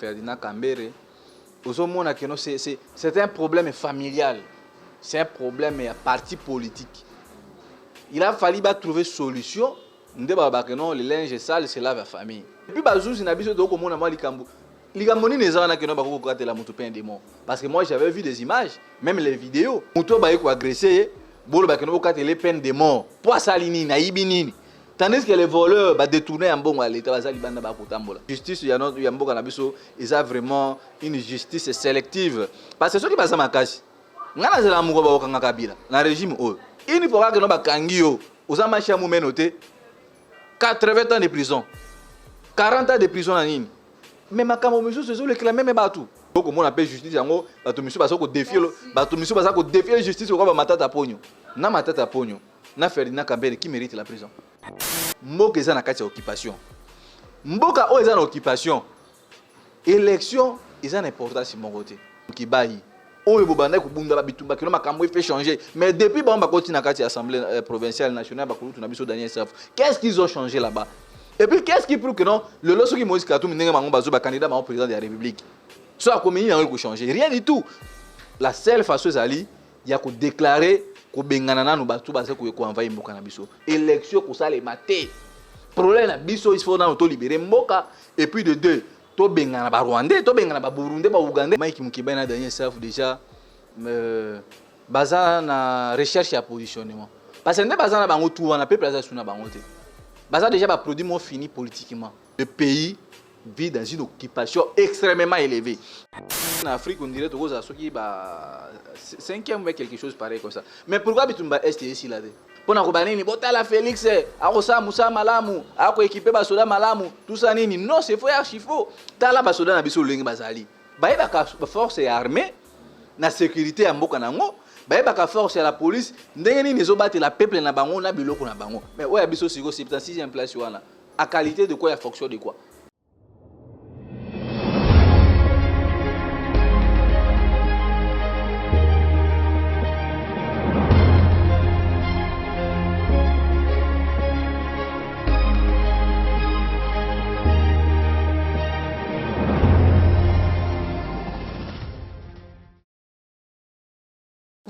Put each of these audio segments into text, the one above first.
Ferdinand Kambere, c'est un problème familial, c'est un problème parti politique. Il a fallu trouver une solution. Non, le linge sale, c'est la famille. Et puis, parce que moi, j'avais vu des images, même les vidéos. Agressé, de mort. Tandis que les voleurs détourner en bon à l'État. Justice, il y a vraiment une justice sélective. Parce que ceux qui passent à ma casse, dans le régime, il faut que nous ayons 80 ans de prison, 40 ans de prison en ligne. Mais ma camouflage, c'est le clamer mais batou. Donc on appelle justice yango, bato monsieur parce que défier la justice ko ba matata ponyo. Na matata ponyo. Na Ferdinand Kambere qui mérite la prison. Mboka eza na kati ya occupation. Mboka o eza na occupation. Élection eza na importance mon côté. Kibai. Oyo bobanda ko bunda ba bitumba kilo makambo fait changer. Mais depuis ba continue na kati ya assemblée provinciale nationale ba kulutu na biso Daniel Saf. Qu'est-ce qu'ils ont changé là-bas? Et puis qu'est-ce qui prouve que non, le lorsque Moïse Katumbi ndenge mango bazo ba candidat au président de la République. Soit comme il y a changer, rien du tout. La seule façon zali, il y a que déclarer que bengana no batu ba ko envahir mboka na biso. Élection ko ça les maté. Problème na biso il faut na auto libérer mboka et puis de deux, to bengana ba Rwandais, to bengana ba Burundi, ba Ougandais. Mike Mukiba na Daniel Saf déjà baza na recherche ya positionnement. Parce que ne baza na bango tout wana peuple za suna bango te. Baza déjà ba produit mon fini politiquement. Le pays vit dans une occupation extrêmement élevée. En Afrique, on dirait que c'est 5e ou quelque chose pareil comme ça. Mais pourquoi Bitumba Est ici là? Pour nous dire, Botala Félix, Arosa Moussa Malamu, Ako équipé Basoda Malamu, tout ça nini. Non, c'est faux et archi faux. Tala Basoda na biso lengi bazali. Baïba force et armée, na sécurité à Mboka nango. Baïba force et la police, ndenge ni zo battre la peuple na bango na biloko na bango. Mais ouais biso siko 76e place wana. À qualité de quoi, à fonction de quoi?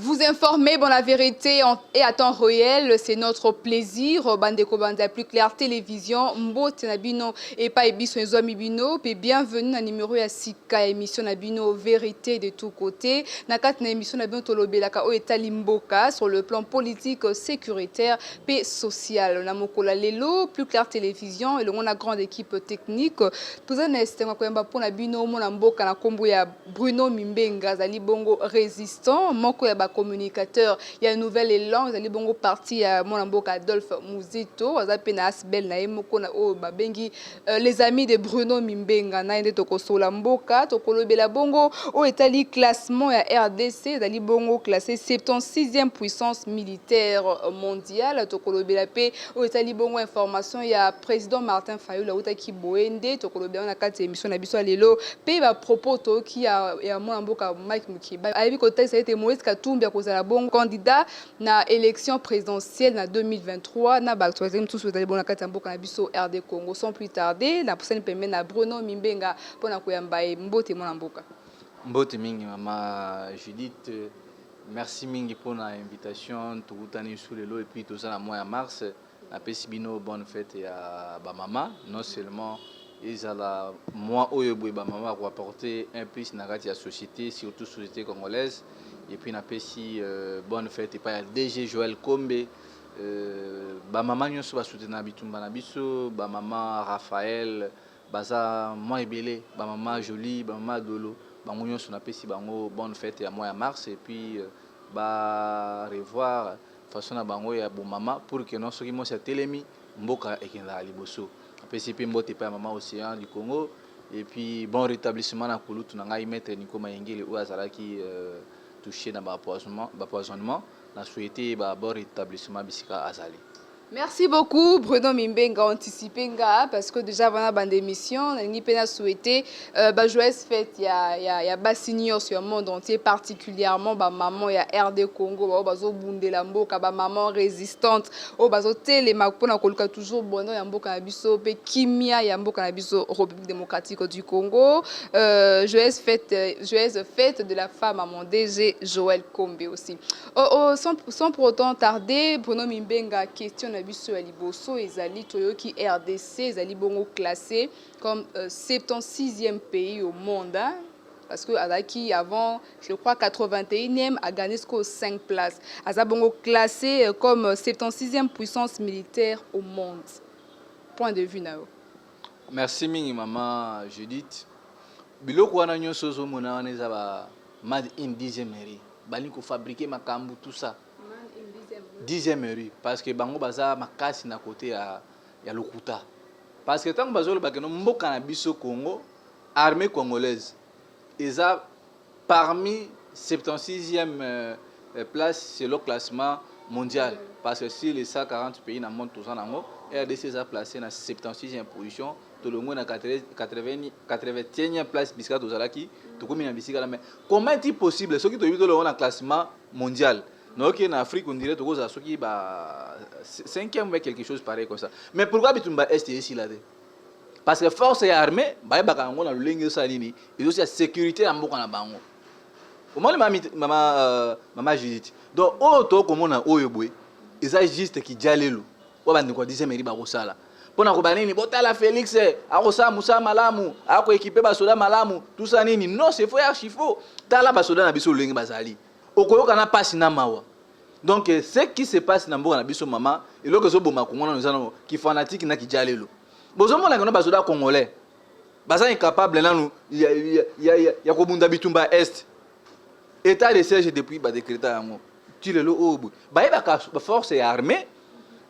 Vous informer, bon, la vérité et à temps réel, c'est notre plaisir. Bandeko Banda plus clair télévision, Mbote Nabino et pas Ebiso Nzomibino. Et bienvenue dans numéro ya Sika émission Nabino vérité de tous côtés. Nakat na émission Nabino Tolobelaka o Etalimboka sur le plan politique, sécuritaire et social. Namokola Lelo plus clair télévision et on a grande équipe technique. Tout ça n'est pas pour Nabino mon Mboka na kombo ya Bruno Mimbenga Zali Bongo résistant. Moko ya communicateur, il y a une nouvelle élan, vous allez bongo parti à mon amboka Adolphe Mouzito, vous avez penas bel na emoko na o babengi les amis de Bruno Mimbenga na ende toko sola mboka tokolo bela bongo au étali classement ya RDC, vous allez bongo classé 76e puissance militaire mondiale tokolo bela pe au étali bongo information ya président Martin Fayulu uta ki boende tokolo bela na kati émission na biso lelo pe ba propos to ki ya mon amboka Mike Mukiba ayebi ko ça a été Moïse Katumbi à cause de la bonne candidat na élection présidentielle na 2023 na ba troisième tout sur bon na katambo kanabiso RD Congo sans plus tarder la prochaine permet na Bruno Mimbenga pona koyamba mbote mona mboka mbote mingi mama Judith merci mingi pour l'invitation tout tani sous le lot et puis tout ça la mois de mars na pesibino bonne fête à ba maman non seulement ils ont la moi oyoboy ba maman pour apporter un plus na la société surtout société congolaise. Et puis, on a aussi bonne fête. Et puis, DG Joël Kombe, maman Nyonso va soutenir Bitumba Nabiso, maman Raphaël, baza moi Ebele, maman Jolie, maman Dolo, maman Nyonso na pesi bango bonne fête à mois de mars. Et puis, revoir façon na bango ya bon maman pour que non soki mo sa telemi mboka ekenda liboso. Pesi pe mbote pa maman Océan du Congo. Et puis, bon rétablissement na kulutu na ngai maître Nico Mayengele ou azalaki touché dans l'empoisonnement, la souhaité bon rétablissement bisika azali. Merci beaucoup Bruno Mimbenga anticipé parce que déjà avant la émission ni pena souhaité joyeuse fête il y a bas seniors sur le monde entier particulièrement maman il y a RD Congo bazo bundela mboka maman résistante bazo télé makpona koluka toujours bonheur ya mboka na biso pe kimia ya mboka na biso République démocratique du Congo joyeuse fête de la femme à mon DG Joël Kombe aussi sans pour autant tarder Bruno Mimbenga question biso ya liboso ezali toyoki RDC ezali bongo classé comme 76e pays au monde hein? Parce que Azaki avant je crois 81e a gagné 5 places aza bongo classé comme 76e puissance militaire au monde. Point de vue nao. Merci mingi maman Judith. Biloko wana nyonso zo mona wana eza ba made in 10e mairie. Bali ko fabriquer makambu tout ça. 10e rue parce que bango baza makasi na côté ya lokuta parce que tant bazolo bakeno mboka na biso Congo armée congolaise eza parmi 76e place sur le classement mondial parce que si les 140 pays na monde tous en ango RDC eza placé na 76e position to longo na 80e place bisika tozalaki to komi na bisika la mais comment est-il possible ce qui to yito le na classement mondial. Donc en Afrique, on dirait que c'est 5e ou quelque chose pareil comme ça. Mais pourquoi Bitumba Est ici là? Parce que force et armée, il y a aussi la sécurité en Bokana Bango. Comment maman Judith? Donc, comme on a Oyobwe, ils ont juste qui dialelo. On va dire 10e mairie Barosala. Pour na kobanini botala Félix akosa Moussa Malamu ako équiper basoda Malamu tout ça nini non c'est faux archifo tala basoda na biso lengi bazali. Okoyoka na passe na mawa. Donc ce qui se passe na mboka na biso mama eloko zo boma kongona nzana ki fanatique na ki jalelo. Bozo mona kono basoda congolais. Baza incapable nanu ya ko bunda bitumba est. État de siège depuis ba décréter yango. Tilelo obu. Ba yeba force et armée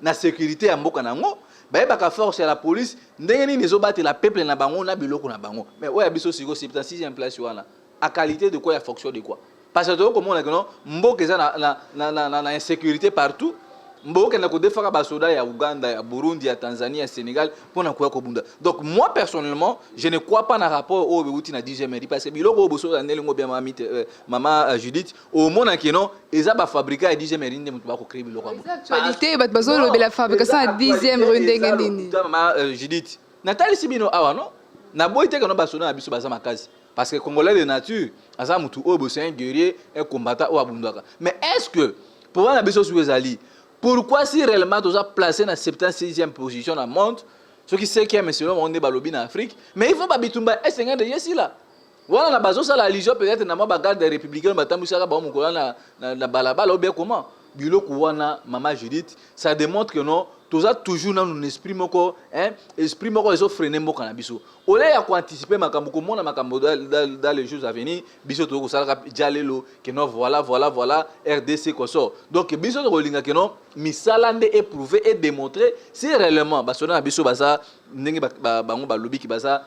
na sécurité ya mboka nango. Ba yeba force ya la police ndenge nini zo battre la peuple na bango na biloko na bango. Mais oya biso siko 76e place wana. À qualité de quoi ya fonction de quoi? Parce que comme on a dit, mboka na insécurité partout. Mboka na ko defaka basoda ya Uganda, ya Burundi, ya Tanzanie, ya Sénégal pour na ko bunda. Donc moi personnellement, je ne crois pas na rapport au Beuti na 10e mairie parce que biloko boso na nelingo bien maman Judith au monde qui non eza ba fabriquer à 10e mairie ndé mutu ba ko créer biloko. Actualité bat bazo lo la fabrication à 10e rue ndenge nini. Maman Judith. Nathalie Sibino awa non? Na boite que no basoda na biso baza makazi. Parce que Congolais de nature, c'est un guerrier, un combattant ou abundaka. Mais est-ce que, pour voir la biso sur les alliés, pourquoi si réellement tu as placé dans la 76e position dans le monde, ce qui sait qu'il y a monsieur on est balobi en Afrique, mais il faut pas bitumba est un de ici là. Voilà la base ça la religion peut-être na ma garde des républicains batamu saka ba mu kola na balabala ou bien comment. Biloko wana maman Judith, ça démontre que non tout ça toujours dans un esprit moko esprit moko ils ont freiné moko na biso au lieu ya anticiper makambo ko mona makambo dans les jours à venir biso to ko sala jalelo que non voilà RDC ko so donc biso to linga que non misalande éprouvé et démontré si réellement basona na biso basa ndenge bango ba lobby ki basa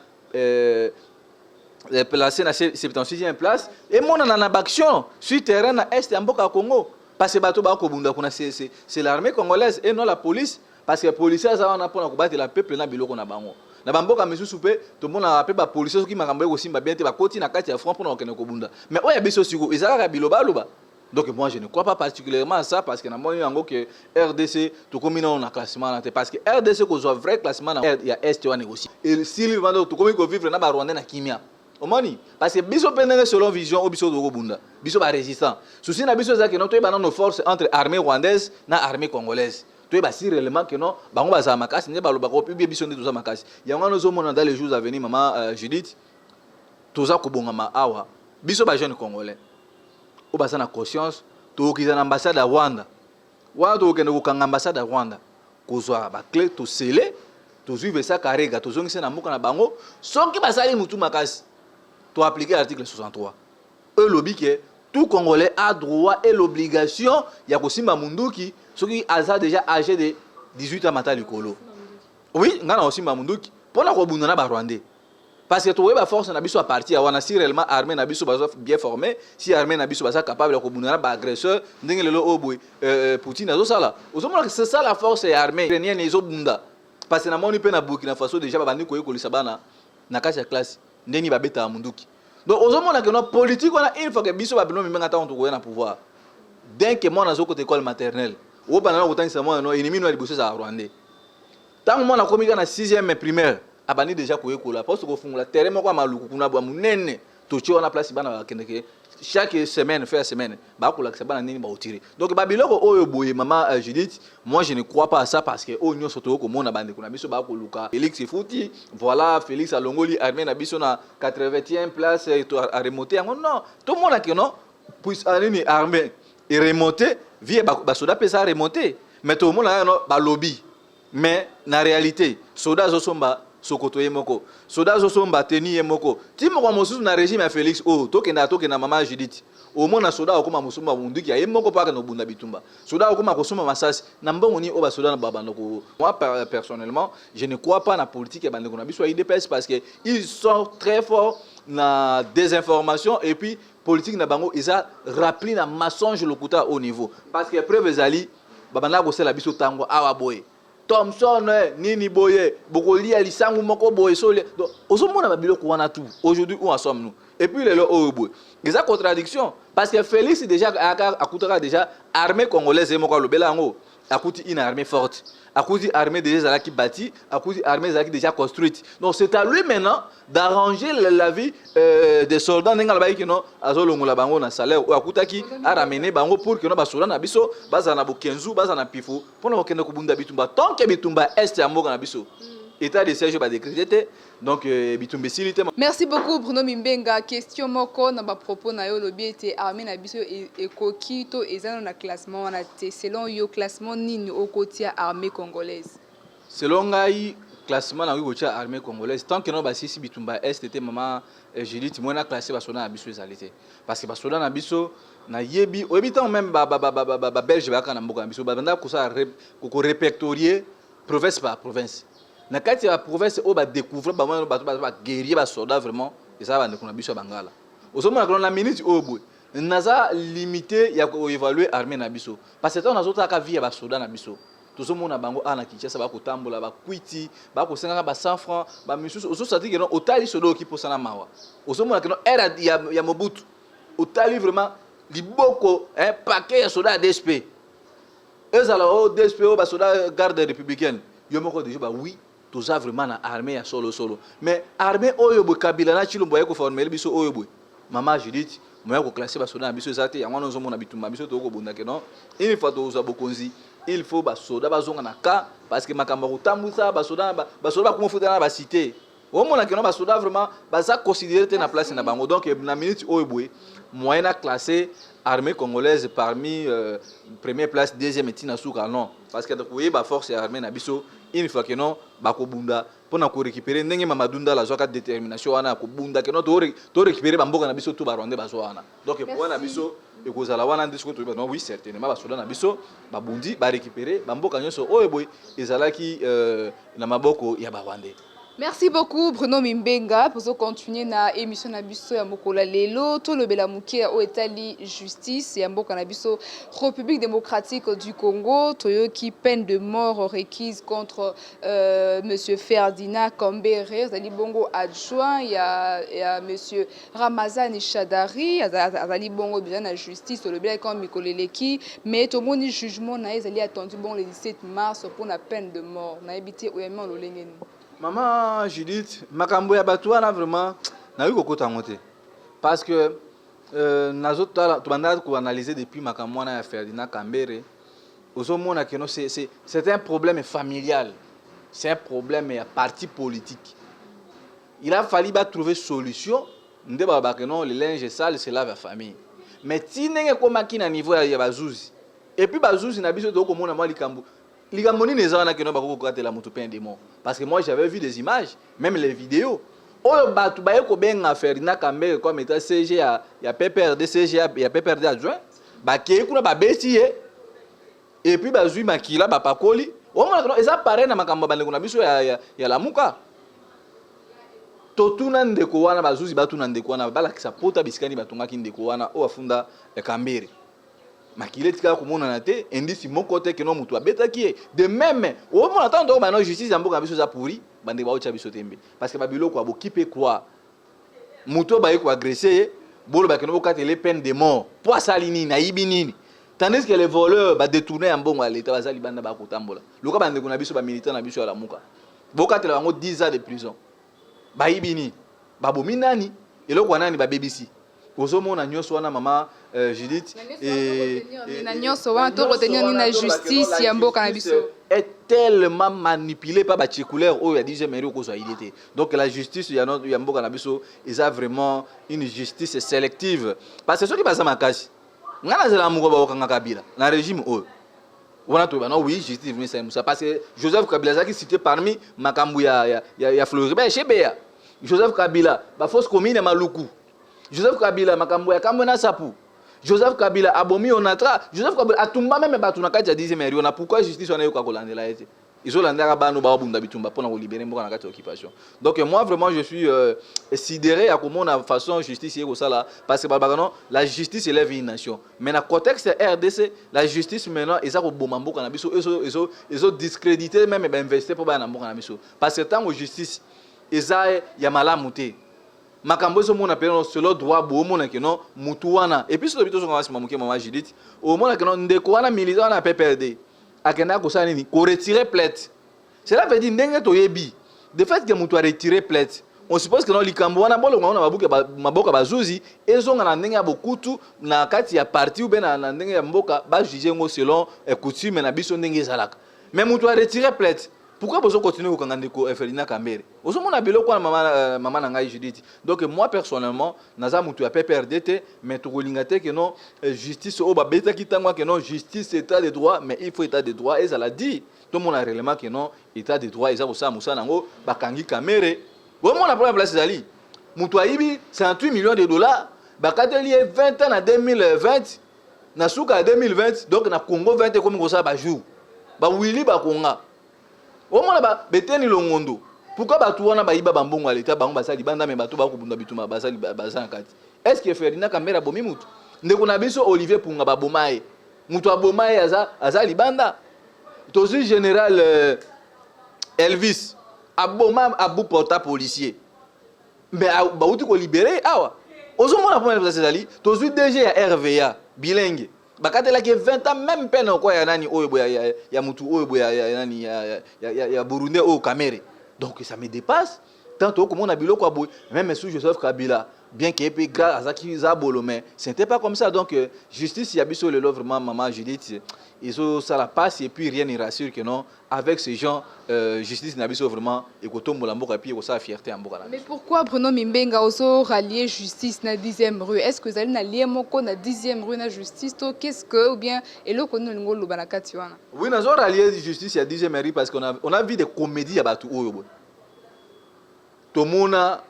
placé na 76e place et mon en action sur terrain na est ya mboka Congo parce que bato ba ko bunda kuna c'est l'armée congolaise et non la police. Parce que les policiers ça on pour combattre la peuple na biloko na bango na bamboka misusu pe to mona pe ba policiers qui makambo ko simba bien te ba koti na kati ya front pour na okene ko bunda mais oya biso siko ezaka biloba loba donc moi je ne crois pas particulièrement à ça parce que na moni yango que RDC to komi na classement na te parce que RDC ko zo vrai classement na ya est wa négocier et si le vendre to komi ko vivre na ba Rwanda na kimia omoni parce que biso pendenge selon vision o biso do bunda biso ba résistant souci na biso za que non to ba nos forces entre armée rwandaise na armée congolaise. Si réellement que non, bango baza makasi ne baloba ko publier biso ndi toza makasi yango no zomona dans les jours à venir maman Judith toza ko bongama awa biso ba jeune congolais o basa na conscience to kiza na ambassade ya Rwanda wana to kende ko kanga ambassade ya Rwanda ko zwa ba clé to sceller to suivre ça karega to zongisa na mboka na bango soki basali mutu makasi to appliquer l'article 63 eux lobby que tout Congolais a droit et l'obligation ya kosimba munduki ceux qui ont déjà âgé de 18 ans matin likolo. Oui, ngana osimba munduki pona ko bundana ba Rwandais. parce que tu vois la force na biso à partir on a si réellement armée na biso bien formé si armée na biso capable de combattre ba agresseur ndenge lelo oboy Poutine azo sala ozomona que c'est ça la force et armée rien les bunda parce que na moni pe na Burkina Faso déjà ba bandi ko yekolisa bana na kati ya classe ndeni ba beta munduki donc ozomona que notre politique on a une fois que biso ba bino minga ta on to na pouvoir dès que moi na zo côté école maternelle o bana ko tanisa moi no ennemi no liboso za Rwandais tant moi na komika na 6e primaire abani déjà ko yekola parce que fungula terrain moko maluku kuna bwa munene to ci on a place bana ba kendeke chaque semaine faire semaine ba ko la bana nini ba otire donc ba biloko oyo boye maman Judith moi je ne crois pas à ça parce que o nyo soto ko mona bande kuna biso ba ko luka Félix Fouti voilà Félix Alongoli armé na biso na 80e place à remonter non tout le monde a que non puisse aller armé et remonter vie ba soda peut ça remonter mais tout le monde a non ba lobby mais na réalité soda zo somba sokoto yemoko soda zo somba teni yemoko ti mo mosusu na régime ya Félix oh tokenda maman Judith au mona soda okoma musumba munduki ya yemoko paka no bunda bitumba soda okoma kosuma masasi na mbongo ni oba soda na babandoko moi personnellement je ne crois pas na politique ya bandeko na biso IDPS parce que ils sont très forts na désinformation et puis politique na bango isa rappelé na mensonge lokuta au niveau parce que preuve ezali babanda ko sela biso tango awa boye Thompson nini boye bokolia lisangu moko boye sole donc ozomona babiloko wana tout aujourd'hui où en sommes nous et puis le oyo boye des contradictions parce que Félix déjà akutaka déjà armée congolaise moko lobela ngo akuti une armée forte akuti armée déjà qui bâtie akuti armée qui déjà construite donc c'est à lui maintenant d'arranger la vie des soldats n'enga ba ki no azolongola bango na salaire akutaki a ramener bango pour que no ba soldats na biso baza na bokenzu baza na pifu pona okende kubunda bitumba tant que bitumba est ya mboka na biso état de siège ba décrété donc bitumba silité. Merci beaucoup Bruno Mimbenga. Question moko na ba propos na yo lobi était armée na biso et kokito ezana na classement na te selon yo classement nini au côté armée congolaise. Selon ngai classement na côté armée congolaise tant que no ba sisi bitumba est était maman Judith moi na classé ba sona na biso ezalité parce que ba sona na biso na yebi obitant même ba belge ba kana mboka na biso ba banda ko ça ko répertorier province par province. Na kati ya province o ba découvrir ba mwana ba guerrier ba soldat vraiment et ça ba ndeko na biso bangala osomona ko na minute o boy naza limité ya ko évaluer armée na biso parce que on azota ka vie ba soldat na biso tozomona bango ana Kinshasa ba ko tambola ba kwiti ba ko senga ba 100 francs ba misusu ososati que non otali sodo ki posana mawa osomona que non era ya Mobutu otali vraiment liboko un paquet ya soldat DSP ezala o DSP o ba soldat garde républicaine yo moko déjà ba oui tous a vraiment na armée ya solo mais armée oyo bo kabila na chilombo ya ko former biso oyo bo maman Judith moya ko classer ba soda na biso zate yango na zomona bitumba biso to ko bunda ke non il faut to za bokonzi il faut ba soda ba zonga na ka parce que makambo ko tambusa ba soda ko futa na ba cité o mona ke non ba soda vraiment ba za considérer te na place na bango donc na minute oyo bo moyen à classer armée congolaise parmi première place deuxième et tina souka non parce que vous voyez ba force armée na biso une fois que non ba ko bunda pona ko récupérer ndenge mamadunda la zoka détermination wana ko bunda que non to récupérer ba mboka na biso to ba rwandais ba zo wana donc pour na biso e ko zala wana ndisiko to non oui certainement ba soda na biso ba bundi ba récupérer ba mboka nyoso oyo boy ezalaki na maboko ya ba rwandais. Merci beaucoup Bruno Mimbenga pour continuer na émission na biso ya mokola lelo to lobela muke o etali justice ya mboka na biso République démocratique du Congo toyo qui peine de mort requise contre monsieur Ferdinand Kambere azali bongo adjoint ya monsieur Ramazani Shadari azali bongo bien na justice lobela comme mikoleleki mais to moni jugement na ezali attendu bon le 17 mars pour la peine de mort na ebité oyement lolengeni. Maman Judith, makambo ya batu wana vraiment na yuko kota ngote parce que nazota to banda ko analyser depuis makambo wana ya Ferdinand Kambere ozomona que non c'est un problème familial, c'est un problème ya parti politique. Il a fallu trouver solution nde ba que non le linge sale c'est la famille mais tinenge ko makina niveau ya bazuzi et puis bazuzi na biso to ko mona mwa likambo ligamoni nezana que non bako ko la moto peine des morts parce que moi j'avais vu des images même les vidéos oyo batu baye ko benga Ferdinand Kambere comme état CG ya PPRD CG ya PPRD adjoint ba ke kuna ba beti et puis bazui makila ba pakoli o mona eza pareil na makambo ba ndeko na biso ya lamuka totuna ndeko wana bazuzi batuna ndeko wana balakisa pota bisikani batongaki ndeko wana o afunda Kambere makile tika komona na te indisi moko te ke no mutu abetaki ye de même o mona tando ba no justice ya mboka biso za pourri bande ba ocha biso tembe parce que babiloko aboki pe croire mutu ba yeko agresser bolo ba ke no bokatele peine de mort po asali nini na yibi nini tandis que les voleurs ba détourner en bongo à l'état bazali banda ba kotambola loka bande ko na biso ba militant na biso ya la muka bokatela bango 10 ans de prison ba yibi ni ba bomi nani eloko wana ni ba BBC ozomona nyonso wana mama Judith na nyonso wana to retenir ni na justice ya mboka na biso est tellement manipulé par ba tchikouleur o ya dije mairie ko so idée. Donc la justice ya no ya mboka na biso est vraiment une justice sélective parce que ceux qui passent makasi ngana zela muko ba okanga Kabila na régime o wana to bana oui justice mais ça parce que Joseph Kabila zaki cité parmi makambu ya Floribert Chebeya Joseph Kabila ba fausse commune Maluku Joseph Kabila makambo ya Kambona Sapu Joseph Kabila abomi onatra Joseph Kabila atumba même batu na kati ya 10e mairie on a pourquoi justice on a yoka kolandela ete ils ont landaka bano ba bunda bitumba pona ko libérer mboka na kati occupation. Donc moi vraiment je suis sidéré à comment la façon justice est ça là parce que non la justice élève une nation mais dans contexte RDC la justice maintenant ils a ko bomba mboka na biso ils ont discrédité même ba investir pour ba na mboka na biso parce que tant justice eza ya malamu te makambo so mona pelo selo droit bo mona ke no mutu wana et puis so bito so ngasi mamuke mama Judith o mona ke no ndeko wana militant na PPRD akenda ko sala nini ko retirer plainte cela veut dire ndenge to yebi de fait que mutu a retirer plainte on suppose que no likambo wana bolo ngona babuke maboka bazuzi ezonga na ndenge ya bokutu na kati ya parti ou ben na ndenge ya mboka ba juger ngo selon coutume na biso ndenge ezalaka mais mutu a retirer plainte. Pourquoi vous continuez au Kangandeko Ferdinand Kambere? Vous avez dit que maman n'a Judith. Donc moi personnellement, naza mutu a PPRD mais tout lingate que non justice au babeta qui tangwa que non justice état de droit mais il faut état de droit et ça l'a dit. Tout le monde a réellement que non état de droit et ça vous ça musa nango bakangi Kambere. Vraiment la première place ali. Mutu aibi 108 millions de dollars bakateli 20 ans en 2020 na suka 2020 donc na Congo 20 comme ça ba jour. Ba wili ba konga. Au moins là beteni longondo pourquoi batu wana bayiba bambongo à l'état bango basali banda me batu ba kubunda bituma basali bazan kati est-ce que Ferdinand Kambere bomi mutu ndeko na biso Olivier Punga babomaye mutu abomaye aza libanda tozi général Elvis aboma abu porta policier mais bauti ko libérer awa ozomona pour même ça tozi DG ya RVA bilingue bakatela ke 20 ans même peine quoi ya nani oyo ya mutu oyo ya nani ya Burundi au Kamere. Donc ça me dépasse tantôt comme on a biloko aboy même sous Joseph Kabila bien qu'il ait grâce à Zaki Zabolo mais c'était pas comme ça donc justice y a biso le vraiment maman Judith ils ont ça la passe et puis rien ne rassure que non avec ces gens justice n'a biso vraiment et ko tombola mboka puis ko ça fierté en mboka. Mais pourquoi Bruno Mimbenga ozo rallier justice na 10e rue? Est-ce que vous allez na lier moko na 10e rue na justice to qu'est-ce que ou bien eloko no ngo lobana kati wana? Oui, nazo rallier justice ya 10e rue parce qu'on a vu des comédies ya batu oyo bo. Tomona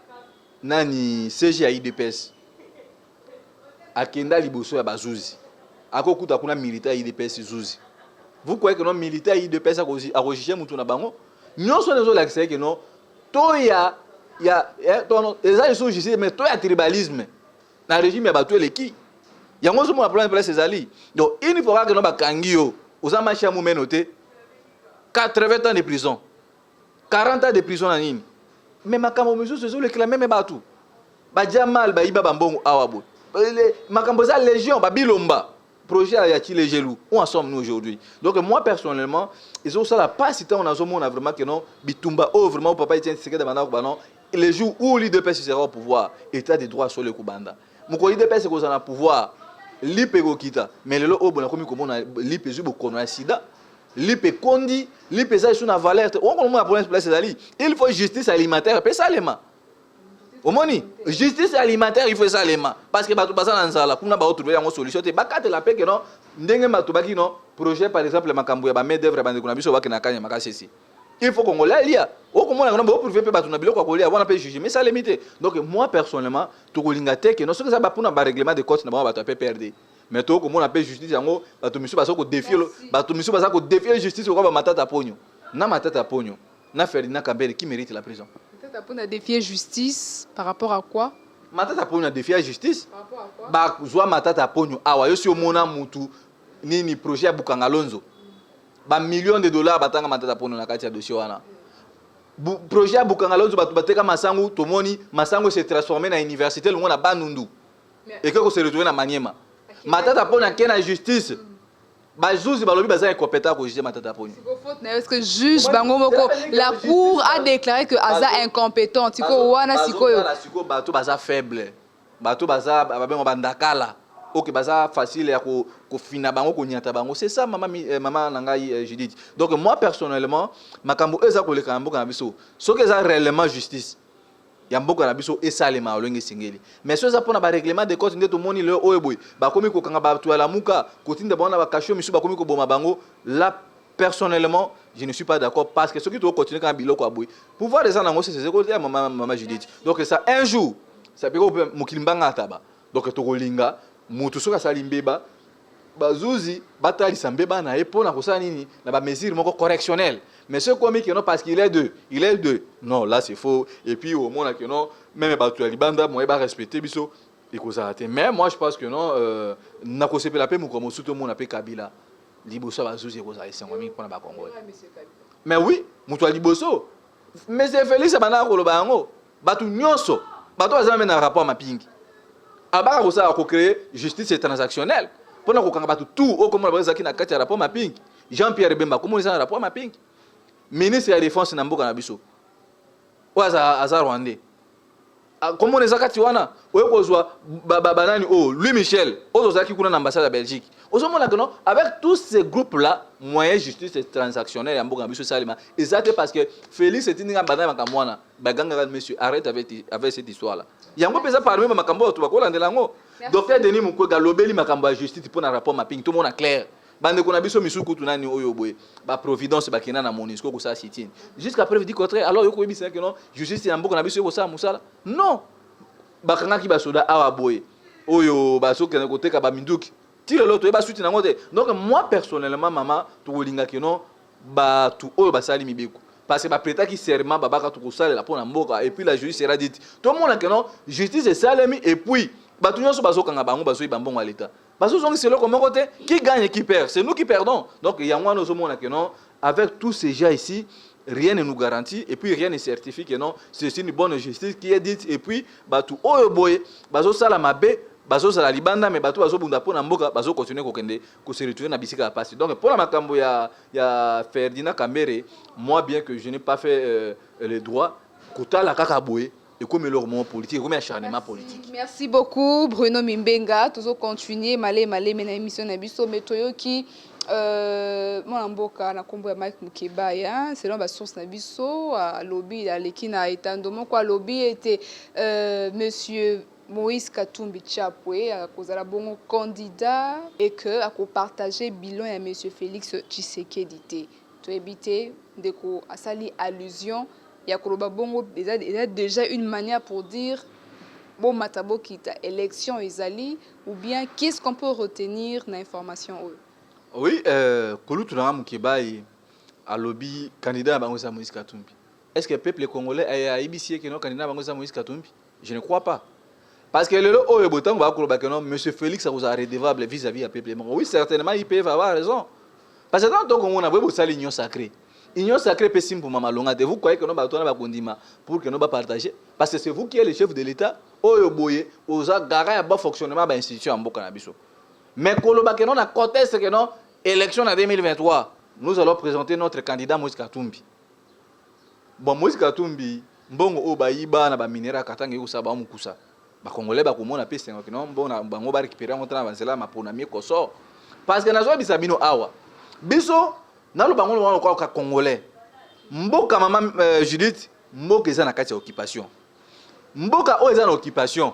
nani CG IDPS akenda liboso ya bazuzi akokuta kuna militaire IDPS zuzi vous croyez que non militaire IDPS a rejeté mutu na bango nyonso nezo l'accès que non to ya to eza iso justice mais to ya tribalisme na régime ya batu eleki yango so mo problème place ezali donc il faut que non bakangi yo osama chamu menote 80 ans de prison 40 ans de prison na nini mais makambo monsieur c'est le clamer mais batu ba jamal ba iba bambongo awabo makambo za légion ba bilomba projet ya Chile gelou où en sommes nous aujourd'hui. Donc moi personnellement ils ont ça la pas si on a vraiment que non bitumba oh vraiment papa Etienne Tshisekedi bana ko non les jours où l'IDPS sera au pouvoir état de droit sur le Kubanda moko IDPS ko za pouvoir lipe ko kita mais lelo o bona komi ko mona lipe zu bo kono sida lipe kondi lipe za sur na valeur on ko mona problème place ali il faut justice alimentaire pe salema omoni justice alimentaire il faut salema parce que batu basana nzala kuna ba trouver une solution te bakate la pe que non ndenge batu baki non projet par exemple makambo ya ba main d'œuvre bande kuna biso baki na kanya makasisi il faut qu'on lia o komona na ba prouver pe batu na biloko ko lia wana pe juger mais ça limité donc moi personnellement to kolinga te que non ce que ça ba puna ba règlement de compte na ba batu pe perdre mais to komona pe justice yango batu miso ba so ko défier batu miso ba ko défier justice ko ba matata ponyo na Ferdinand Kambere qui mérite la prison. Matata Ponyo a défié justice par rapport à quoi? Matata Ponyo a défié la justice. Par rapport à quoi? Bah, Zoa Matata Ponyo, awa, yo si au mona mutu, ni projet à Bukangalonzo. Bah, millions de dollars, batanga Matata Ponyo na kati ya dossier wana. Projet à Bukangalonzo, bateka Masangu, Tomoni, Masangu s'est transformé dans l'université, le monde a Banundu. Et que se retrouve dans Maniema. Matata Ponyo a ken la justice. Bah, juge, bah, l'objet, est compétent pour juger Matata Ponyo. Est-ce que juge, la cour a déclaré que Aza est incompétent. Tiko wana sikoyo. Bato baza faible. Bato baza bandakala. Ok, baza facile à ko fina bango ko nyata bango. C'est ça maman nangai Judith. Donc moi personnellement, makambo eza ko le kambo kana biso. So que ça réellement justice. Ya mboka na biso esalema olenge singeli. Mais so ça pona ba règlement de compte ndeto moni le oyeboy. Ba komi ko kanga ba to la muka, ko tinda bona ba kasho misu ba komi ko boma bango. Là personnellement, je ne suis pas d'accord parce que ceux qui doivent continuer quand biloko aboy. Pouvoir des gens c'est ce côté maman Judith. Donc ça un jour, ça peut mukimbanga taba. Donc to kolinga mutu soka salimbeba bazuzi batalisa mbeba na epona kosala nini na ba mesure moko correctionnel. Mais ce commis qui non parce qu'il est deux. Non, là c'est faux. Et puis au moins que non, même bato ya libanda moi ba respecter biso et ko arrêter. Mais moi je pense que non na ko sepe la paix muko mosuto mon appel Kabila. Liboso bazuzi ko za esengo mingi pona ba Congo. Mais oui, mutu liboso. Mais c'est Félix bana ko loba ngo. Bato nyonso, bato azame na rapport mapingi. Abaka ko sa ko créer justice transactionnelle. Pona ko kanga bato tout au comment bazaki na kati ya rapport mapingi. Jean-Pierre Bemba comment ça rapport mapingi. Ministre de la Défense na mboka na biso. Oza aza Rwandais. Comment les akati wana oyo kozwa banani Louis Michel ozozaki kuna na ambassade de Belgique. Ozomona que non avec tous ces groupes là moyen justice transactionnelle ya mboka na biso salima exact parce que Félix etinga banana makamwana baganga monsieur arrête avec cette histoire là. Yango pesa parmi makambo to bakolandela ngo. Docteur Denis Mukwege lobeli makambo ya justice pour na rapport mapping tout le monde a clair. Bande qu'on a biso misuku tunani oyo boye ba providence ba kena na monisco ko sa sitine jusqu'à preuve du contraire alors yoko yebisa que non justice ya mboka na biso ko sa musala non ba kanga ki ba soda awa boye oyo ba so kena ko teka ba minduki tire l'autre ba suti na ngote. Donc moi personnellement maman to kolinga que non ba tu oyo ba sali mibeko parce que ba prêta qui serment ba baka to ko sala la pona mboka et puis la justice sera dite tout le monde que non justice est salemi et puis ba tu nyonso ba so kanga bango ba so ibambongo à l'état. Parce que c'est le comment côté qui gagne et qui perd. C'est nous qui perdons. Donc il y a moi nous sommes que non. Avec tous ces gens ici, rien ne nous garantit et puis rien ne certifie que non. C'est une bonne justice qui est dite et puis tout oyo boy, bazo sala mabe, bazo sala libanda mais bato bazo bunda pona mboka bazo continuer kokende ko se retourner na bisika passer. Donc pour la makambo ya Ferdinand Kambere, moi bien que je n'ai pas fait le droit, kota la kaka boy. Et comme leur moment politique, comme acharnement politique. Merci beaucoup Bruno Mimbenga. Toujours continuer malé mena émission na biso metoyo qui mon mboka na kombo ya Mike Mukebaya selon ba source na biso à lobby à lekina etandoma quoi lobby était monsieur Moïse Katumbi Chapwe à cause de la bon candidat et que à partager bilan à monsieur Félix Tshisekedi. To éviter de ko asali allusion. Il y a déjà une manière pour dire bon matabo kita élection ezali ou bien qu'est-ce qu'on peut retenir dans l'information. Oui, Kolu Tunanga Mukebai a lobby candidat à Bangosa Moïse Katumbi. Est-ce que le peuple congolais a initié que non candidat à Bangosa Moïse Katumbi? Je ne crois pas. Parce que le haut et botan va que monsieur Félix vous a redevable vis-à-vis du peuple. Oui, certainement ils peuvent avoir raison. Parce que tant qu'on a besoin de l'union sacrée. Union sacrée peut simple pour Maman Longa. Vous croyez que nous allons condiments pour que nous partager? Parce que c'est vous qui êtes le chef de l'État. Oyo boye, oza gara ya bon fonctionnement de l'institution en Bokanabiso. Mais quand nous avons contesté que non, élection en 2023, nous allons présenter notre candidat Moïse Katumbi. Bon, Moïse Katumbi, bon obaïba na ba minera katanga yusa ba mukusa. Ba Congolais ba komona pese que non, bon na bango ba récupérer mon temps avancer là ma pona mi koso. Parce que nazo bisabino awa. Biso na lo bango lo kwa Congolais. Mboka maman Judith, mboka eza na kati ya occupation. Mboka o eza na occupation.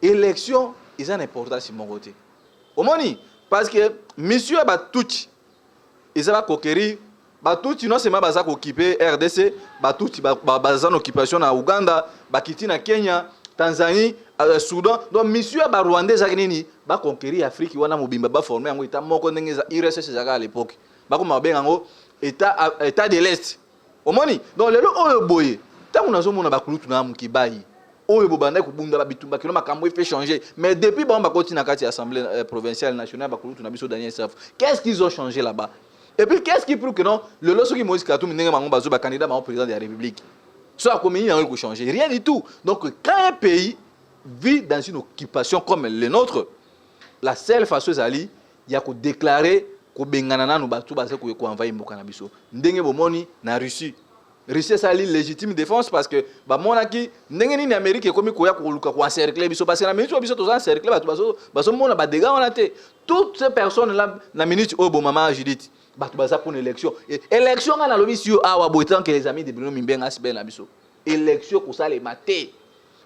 Élection eza na importance sur mon côté. Omoni parce que monsieur Batouchi eza ba conquérir Batouchi non seulement baza occuper RDC, Batouchi baza en occupation na Uganda, bakiti na Kenya, Tanzanie, Soudan. Donc monsieur ba Rwandais za nini ba conquérir Afrique wana mobimba ba former ngo état moko ndenge za URSS za à l'époque. Ba ko mabenga ngo état de l'Est. Omoni donc lelo oyo boye tant qu'on a zo mona bakulu tuna mukibai oyo bobanda ko bunda babitumba kilo makambo fait changer mais depuis ba on continue na kati assemblée provinciale nationale bakulu tuna biso Daniel Saf qu'est-ce qu'ils ont changé là-bas et puis qu'est-ce qui prouve que non le loso qui Moïse Katumbi ndenge bango bazo ba candidat ba président de la République soit comme il y a rien changer rien du tout donc quand un pays vit dans une occupation comme le nôtre la seule façon zali il y a que déclarer ko bengana nanu batu ba se ko envahir mboka na biso ndenge bomoni na Russie c'est une légitime défense parce que bah monaki ndenge ni Amérique comme ko ya ko luka ko encercler biso parce que na minute biso to encercler baso mona ba dégâts on a té toutes ces personnes là na minute au bon maman Judith batu baza pour une élection élection na lobi sur awa boitan que les amis de Bruno Mimbenga sibel na biso élection ko ça les maté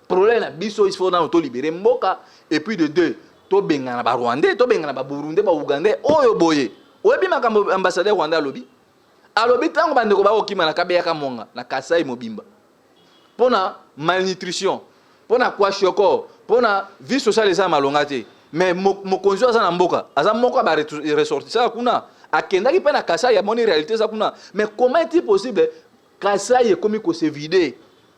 problème na biso il faut na auto libérer mboka et puis de deux to benga na ba Rwandais to benga na ba Burundi ba Ougandais oyo boye oyebi makambo ambassadeur Rwanda lobi alobi tango bandeko ba okima na kabeya ka monga na Kasai Mobimba pona malnutrition pona kwashoko pona vie sociale eza malonga te mais mokonzi aza na mboka aza moko ba ressortissant kuna akendaki pe na Kasai ya moni réalité za kuna mais comment est-il possible Kasai ekomi ko se vider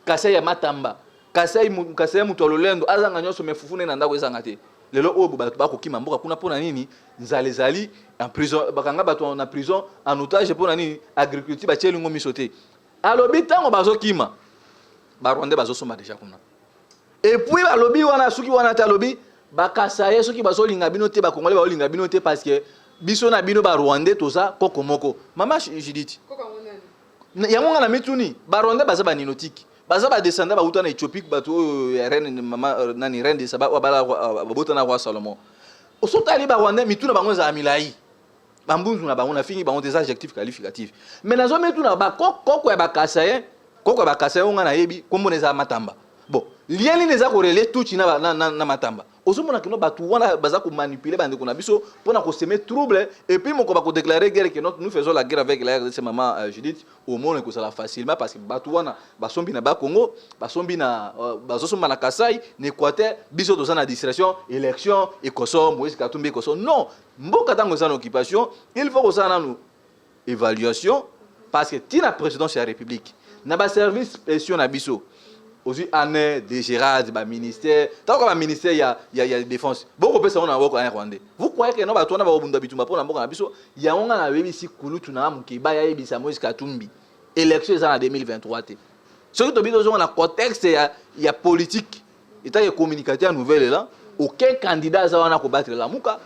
Kasai ya Matamba Kasai mutu alolendo azanga nyonso mefufune na ndako ezanga te lelo oyo bato bakokima mboka kuna pona nini nzale zali en prison bakanga bato en prison en otage pona nini agriculture ba tielingo misote alobi tango bazokima ba Rwandais bazosomba déjà kuna et puis balobi wana suki wana ta lobi bakasaye soki bazolinga bino te ba Congolais bazolinga bino te parce que biso na bino ba Rwandais toza kokomoko mama Judith yango ngana mituni ba Rwandais baza ba ninotique baza ba descendant ba uta na Éthiopie bato reine mama nani reine de Saba bala bota na roi Salomon osotali ba Rwandais mituna bango za milai bambunzu na bango na fingi bango des adjectifs qualificatifs mais nazo mituna ba koko ya bakasaye ngana yebi kombo neza Matamba bon lien li neza ko relais tout na Matamba osomona kino batu wana baza ko manipuler bande ko na biso pona ko semer trouble et puis moko ba ko déclarer guerre que nous faisons la guerre avec la RDC maman Judith au monde que ça la facilement parce que batu wana basombi na ba Congo basombi na bazosomba na Kasai na Équateur biso to na distraction élection et koso Moïse Katumbi koso non mboka tango za occupation il faut que ça na nous évaluation parce que tina présidence de la République na ba service spéciaux na biso aussi année de Gérard ba ministère tant que ba ministère il y a défense beaucoup peut ça on a beaucoup en Rwanda vous croyez que non ba to na ba obunda bitumba pour na mboka na biso ya onga na bebi si kulutu na mukiba ya ebisa Moïse Katumbi élection en 2023 te ce que to biso on a contexte ya politique état de communicateur nouvelle là aucun candidat ça wana ko battre la muka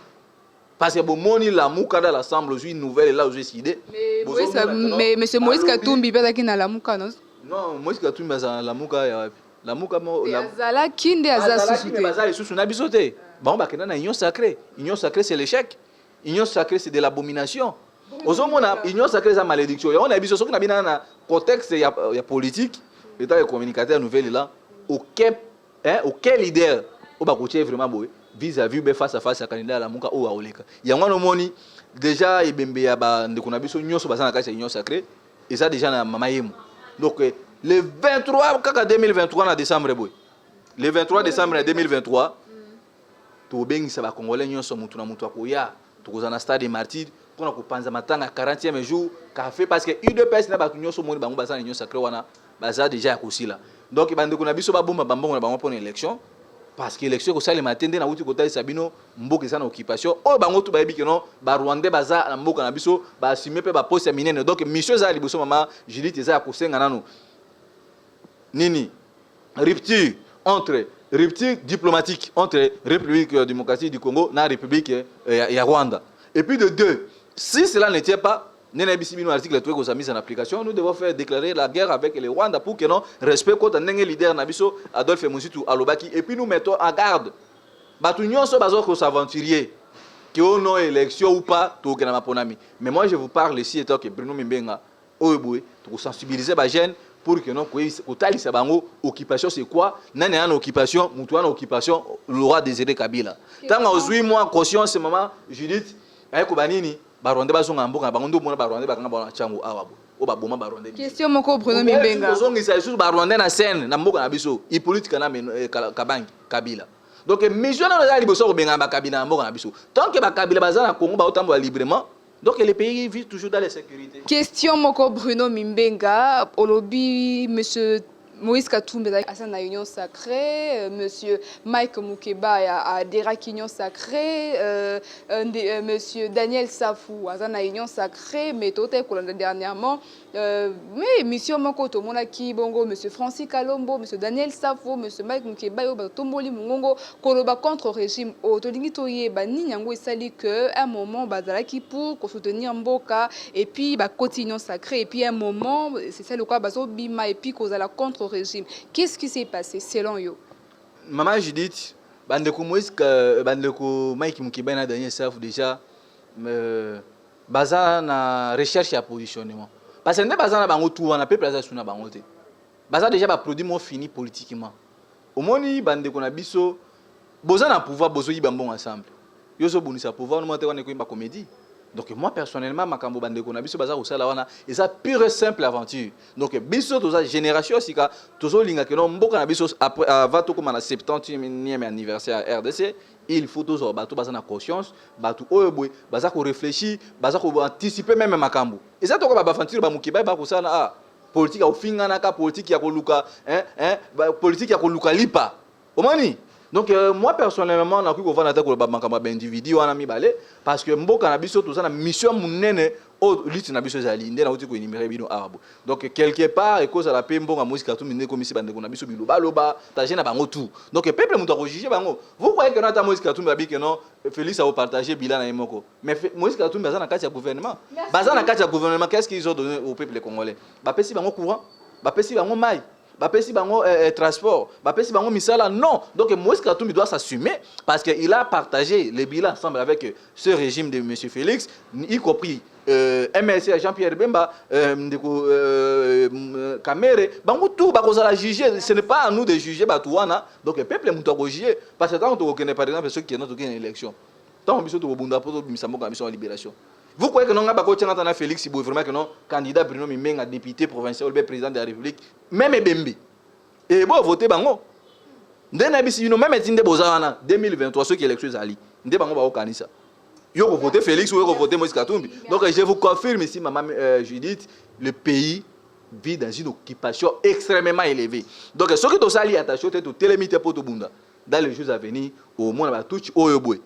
parce que bon moni la muka dans l'assemblée aujourd'hui nouvelle là j'ai décidé mais monsieur Moïse Katumbi peut qui na la muka non non Moïse Katumbi baza la muka mo la zala kinde aza susute baza susu na bisote bon ba kena na union sacrée c'est l'échec union sacrée c'est de l'abomination ozomona union sacrée ça malédiction on a biso soki na bina na contexte ya politique état de communicateur nouvelle là aucun leader o ba kotie vraiment boy vis-à-vis be face à face à candidat la muka o aoleka yango no moni déjà ibembe ya ba ndeko na biso nyonso baza na kati ya union sacrée et ça déjà na mama yemu donc le 23 kaka 2023 na décembre boy le 23 décembre 2023 to bengisa ba congolais nyonso mutu na mutu akoya tokoza na stade Martyrs pona ko panza matanga 40e jour café parce que UDPS na ba nyonso moni bango baza na union sacrée wana baza déjà akosila donc bandeko na biso ba bomba bambongo na bango pour une élection parce que l'élection ko sale matende na wuti ko tali sabino mboka za na occupation o bango to ba yebi que non ba Rwandais baza na mboka na biso ba assumer pe ba poste ya minene donc mission za liboso mama Judith eza ko senga nanu nini rupture diplomatique entre République démocratique du Congo na République ya Rwanda et puis de deux si cela n'était pas nena bisibino article 3 ko sa mise en application nous devons faire déclarer la guerre avec le Rwanda pour que non respect contre ndenge leader na biso Adolphe Musitu alobaki et puis nous mettons en garde batu nyonso bazo ko s'aventurier que on non élection ou pas to ke na maponami mais moi je vous parle ici étant que Bruno Mimbenga oyeboy to sensibiliser ba jeunes pour que non ko talisa bango occupation c'est quoi nani en occupation mutu en occupation le roi Désiré Kabila tant ozui moi conscience maman Judith ay ko banini ba Rwanda bazonga mboka bango ndo mona ba Rwanda bakanga ba changu awabo o ba boma ba Rwanda question moko Bruno Mimbenga ozongisa isusu ba Rwanda na scène na mboka na biso i politique na kabangi Kabila donc mission na za liboso ko benga ba Kabila na mboka na biso tant que ba Kabila baza na Congo ba otambo librement donc les pays vivent toujours dans la sécurité. Question moko Bruno Mimbenga olobi monsieur Moïse Katumbi à sa union sacrée, monsieur Mike Mukeba à Derak union sacrée, monsieur Daniel Safou à sa union sacrée, mais tout est dernièrement. Mais monsieur Mokoto Monaki Bongo, monsieur Francis Kalombo, monsieur Daniel Safou, monsieur Mike Mukeba, Tomboli Mungongo, Koloba contre régime Otolingi Toyeba ni Nyango Sali que un moment bazalaki pour soutenir Mboka et puis continuer sacré et puis un moment c'est ça le quoi bazo bima et puis cause à la contre régime. Qu'est-ce qui s'est passé selon yo? Maman Judith, bandeko Moïse bandeko Mike Mukeba na Daniel Safou déjà baza na recherche ya positionnement. Parce que ne baza na bango tout wana peuple aza suna bango te. Baza déjà ba produit mo fini politiquement. Omoni bandeko na biso boza na pouvoir bozo yi bambon ensemble. Yo so bonisa pouvoir no monter wana ko ba comédie. Donc moi personnellement makambo bandeko na biso baza ko sala wana et ça pure et simple aventure. Donc biso toza génération sika tozo linga ke no mboka na biso après avant to comme na 70e anniversaire à RDC, il faut tozo bato baza na conscience, bato oyo boy baza ko réfléchir, baza ko anticiper même makambo. Et ça to ko ba aventure ba Mukeba ba ko sala politique au fingana ka politique ya ko luka politique ya ko luka lipa. Omani. Donc moi personnellement na ko vana ta ko ba makambo ba individu wana mi balé parce que mboka na biso to za na mission munene o liti na biso zali ndé na uti ko inimere bino arabo. Donc quelque part et cause à la pembo nga musique tout mine comme si bande ko na biso biloba loba ta gena bango tout. Donc peuple muto ko juger bango. Vous croyez que na ta musique tout babi que non Félix a partager bilan na yemoko. Mais musique tout baza na kati ya gouvernement. Baza na kati ya gouvernement qu'est-ce qu'ils ont donné au peuple congolais? Ba pesi bango courant, ba pesi bango mai. Bapesi bango transport, bapesi bango misala non. Donc Moïse Katumbi doit s'assumer parce qu'il a partagé les bilans ensemble avec ce régime de M. Félix, y compris MLC Jean-Pierre Bemba, Kamere, bango tout bakoza la juger, ce n'est pas à nous de juger Batouana. Donc le peuple muto ko juger parce que tant on connaît par exemple ceux qui ont une élection. Tant on biso to bunda pour misambo ka mission libération. Vous croyez que non nga bako tchanga tana Félix Ibo vraiment que non candidat Bruno Mimenga député provincial ou président de la République même Bembi et bon voter bango ndena bisi you know même tinde bozana 2023 ceux qui élections ali ndé bango ba okanisa yo ko voter Félix ou yo ko voter Moïse Katumbi. Donc je vous confirme ici maman Judith le pays vit dans une occupation extrêmement élevée. Donc ceux qui to sali attention te to télémité pour to bunda dans les jours à venir au moins ba touch oyobwe